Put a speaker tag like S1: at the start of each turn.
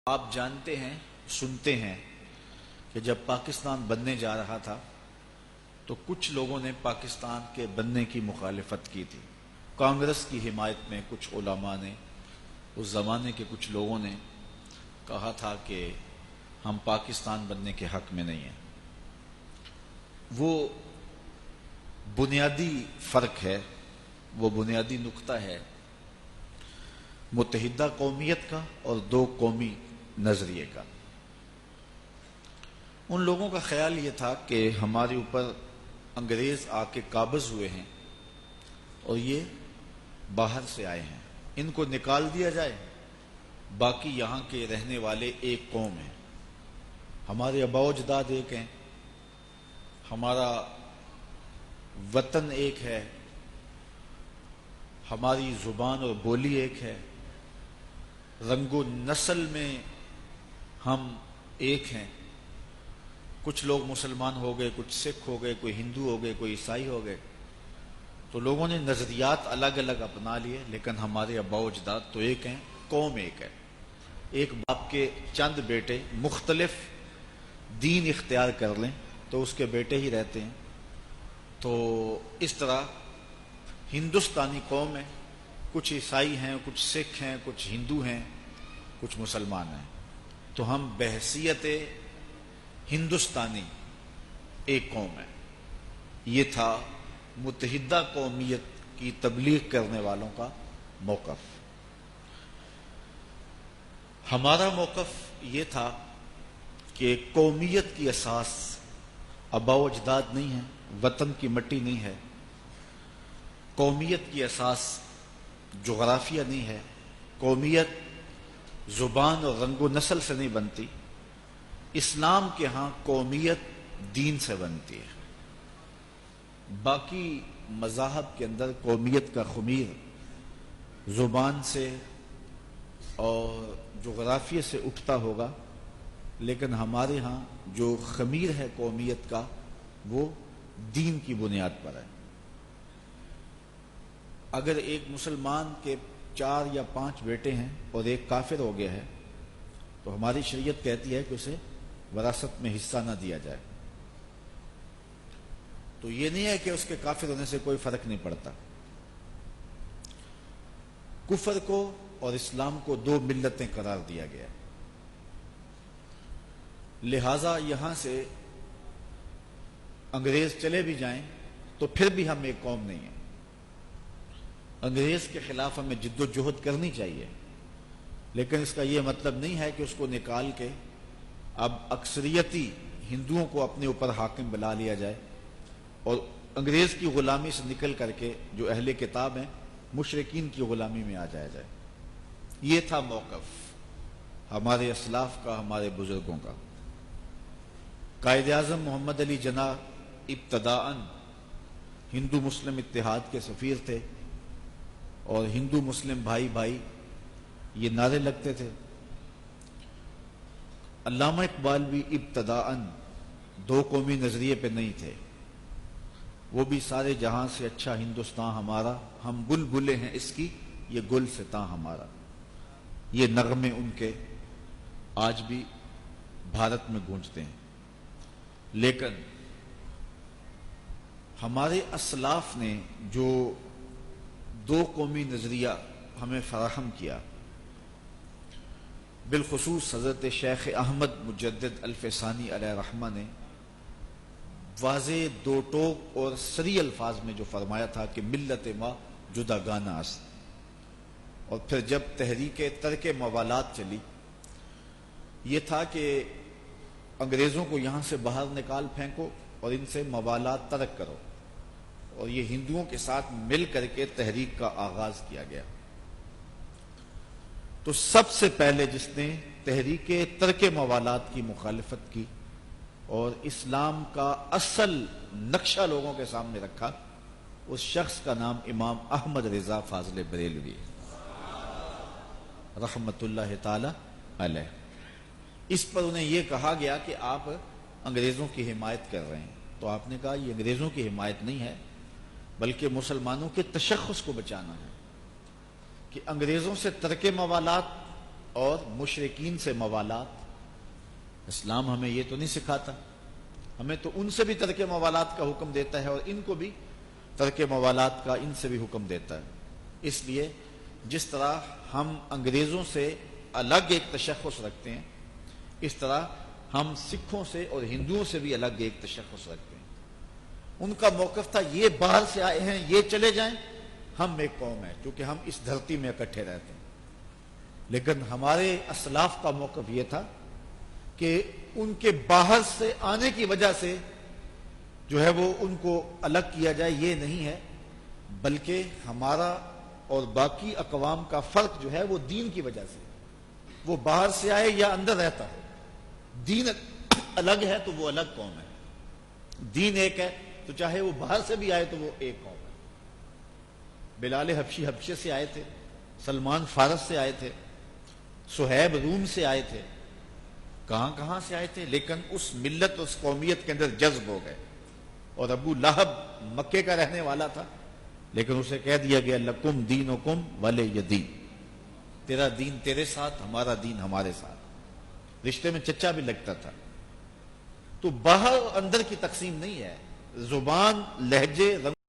S1: آپ جانتے ہیں، سنتے ہیں کہ جب پاکستان بننے جا رہا تھا تو کچھ لوگوں نے پاکستان کے بننے کی مخالفت کی تھی۔ کانگریس کی حمایت میں کچھ علماء نے، اس زمانے کے کچھ لوگوں نے کہا تھا کہ ہم پاکستان بننے کے حق میں نہیں ہیں۔ وہ بنیادی فرق ہے، وہ بنیادی نقطہ ہے متحدہ قومیت کا اور دو قومی نظریے کا۔ ان لوگوں کا خیال یہ تھا کہ ہمارے اوپر انگریز آ کے قابض ہوئے ہیں اور یہ باہر سے آئے ہیں، ان کو نکال دیا جائے، باقی یہاں کے رہنے والے ایک قوم ہیں، ہمارے آباء و اجداد ایک ہیں، ہمارا وطن ایک ہے، ہماری زبان اور بولی ایک ہے، رنگ و نسل میں ہم ایک ہیں۔ کچھ لوگ مسلمان ہو گئے، کچھ سکھ ہو گئے، کوئی ہندو ہو گئے، کوئی عیسائی ہو گئے، تو لوگوں نے نظریات الگ الگ اپنا لیے، لیکن ہمارے آباء و اجداد تو ایک ہیں، قوم ایک ہے۔ ایک باپ کے چند بیٹے مختلف دین اختیار کر لیں تو اس کے بیٹے ہی رہتے ہیں، تو اس طرح ہندوستانی قوم ہے، کچھ عیسائی ہیں، کچھ سکھ ہیں، کچھ ہندو ہیں، کچھ مسلمان ہیں، تو ہم بحیثیت ہندوستانی ایک قوم ہے۔ یہ تھا متحدہ قومیت کی تبلیغ کرنے والوں کا موقف۔ ہمارا موقف یہ تھا کہ قومیت کی اساس آباء و اجداد نہیں ہے، وطن کی مٹی نہیں ہے، قومیت کی اساس جغرافیہ نہیں ہے، قومیت زبان اور رنگ و نسل سے نہیں بنتی، اسلام کے ہاں قومیت دین سے بنتی ہے۔ باقی مذاہب کے اندر قومیت کا خمیر زبان سے اور جغرافیہ سے اٹھتا ہوگا، لیکن ہمارے ہاں جو خمیر ہے قومیت کا وہ دین کی بنیاد پر ہے۔ اگر ایک مسلمان کے 4 یا 5 بیٹے ہیں اور ایک کافر ہو گیا ہے تو ہماری شریعت کہتی ہے کہ اسے وراثت میں حصہ نہ دیا جائے۔ تو یہ نہیں ہے کہ اس کے کافر ہونے سے کوئی فرق نہیں پڑتا۔ کفر کو اور اسلام کو دو ملتیں قرار دیا گیا، لہذا یہاں سے انگریز چلے بھی جائیں تو پھر بھی ہم ایک قوم نہیں ہیں۔ انگریز کے خلاف ہمیں جد و جہد کرنی چاہیے، لیکن اس کا یہ مطلب نہیں ہے کہ اس کو نکال کے اب اکثریتی ہندوؤں کو اپنے اوپر حاکم بنا لیا جائے اور انگریز کی غلامی سے نکل کر کے جو اہل کتاب ہیں مشرکین کی غلامی میں آ جایا جائے۔ یہ تھا موقف ہمارے اسلاف کا، ہمارے بزرگوں کا۔ قائد اعظم محمد علی جناح ابتداءً ہندو مسلم اتحاد کے سفیر تھے اور ہندو مسلم بھائی بھائی یہ نعرے لگتے تھے۔ علامہ اقبال بھی ابتداءً دو قومی نظریے پہ نہیں تھے، وہ بھی سارے جہاں سے اچھا ہندوستان ہمارا، ہم بلبلیں ہیں اس کی یہ گل ستاں ہمارا، یہ نغمے ان کے آج بھی بھارت میں گونجتے ہیں۔ لیکن ہمارے اسلاف نے جو دو قومی نظریہ ہمیں فراہم کیا، بالخصوص حضرت شیخ احمد مجدد الفسانی علیہ رحمہ نے واضح دو ٹوک اور سری الفاظ میں جو فرمایا تھا کہ ملت ما جدا گانا است، اور پھر جب تحریک ترک موالات چلی، یہ تھا کہ انگریزوں کو یہاں سے باہر نکال پھینکو اور ان سے موالات ترک کرو، اور یہ ہندوؤں کے ساتھ مل کر کے تحریک کا آغاز کیا گیا۔ تو سب سے پہلے جس نے تحریک ترک موالات کی مخالفت کی اور اسلام کا اصل نقشہ لوگوں کے سامنے رکھا، اس شخص کا نام امام احمد رضا فاضل بریلوی رحمت اللہ تعالی علیہ۔ اس پر انہیں یہ کہا گیا کہ آپ انگریزوں کی حمایت کر رہے ہیں، تو آپ نے کہا یہ انگریزوں کی حمایت نہیں ہے بلکہ مسلمانوں کے تشخص کو بچانا ہے، کہ انگریزوں سے ترک موالات اور مشرکین سے موالات۔ اسلام ہمیں یہ تو نہیں سکھاتا، ہمیں تو ان سے بھی ترک موالات کا حکم دیتا ہے اور ان کو بھی ترک موالات کا ان سے بھی حکم دیتا ہے۔ اس لیے جس طرح ہم انگریزوں سے الگ ایک تشخص رکھتے ہیں، اس طرح ہم سکھوں سے اور ہندوؤں سے بھی الگ ایک تشخص رکھتے ہیں۔ ان کا موقف تھا یہ باہر سے آئے ہیں، یہ چلے جائیں، ہم ایک قوم ہے کیونکہ ہم اس دھرتی میں اکٹھے رہتے ہیں۔ لیکن ہمارے اسلاف کا موقف یہ تھا کہ ان کے باہر سے آنے کی وجہ سے جو ہے وہ ان کو الگ کیا جائے، یہ نہیں ہے، بلکہ ہمارا اور باقی اقوام کا فرق جو ہے وہ دین کی وجہ سے، وہ باہر سے آئے یا اندر رہتا ہے، دین الگ ہے تو وہ الگ قوم ہے، دین ایک ہے تو چاہے وہ باہر سے بھی آئے تو وہ ایک قوم ہے۔ بلال حبشی حبشے سے آئے تھے، سلمان فارس سے آئے تھے، صہیب روم سے آئے تھے، کہاں کہاں سے آئے تھے، لیکن اس ملت اس قومیت کے اندر جذب ہو گئے۔ اور ابو لہب مکے کا رہنے والا تھا، لیکن اسے کہہ دیا گیا لکم دینکم ولی دین، تیرا دین تیرے ساتھ، ہمارا دین ہمارے ساتھ، رشتے میں چچا بھی لگتا تھا۔ تو باہر اندر کی تقسیم نہیں ہے، زبان، لہجے، رنگ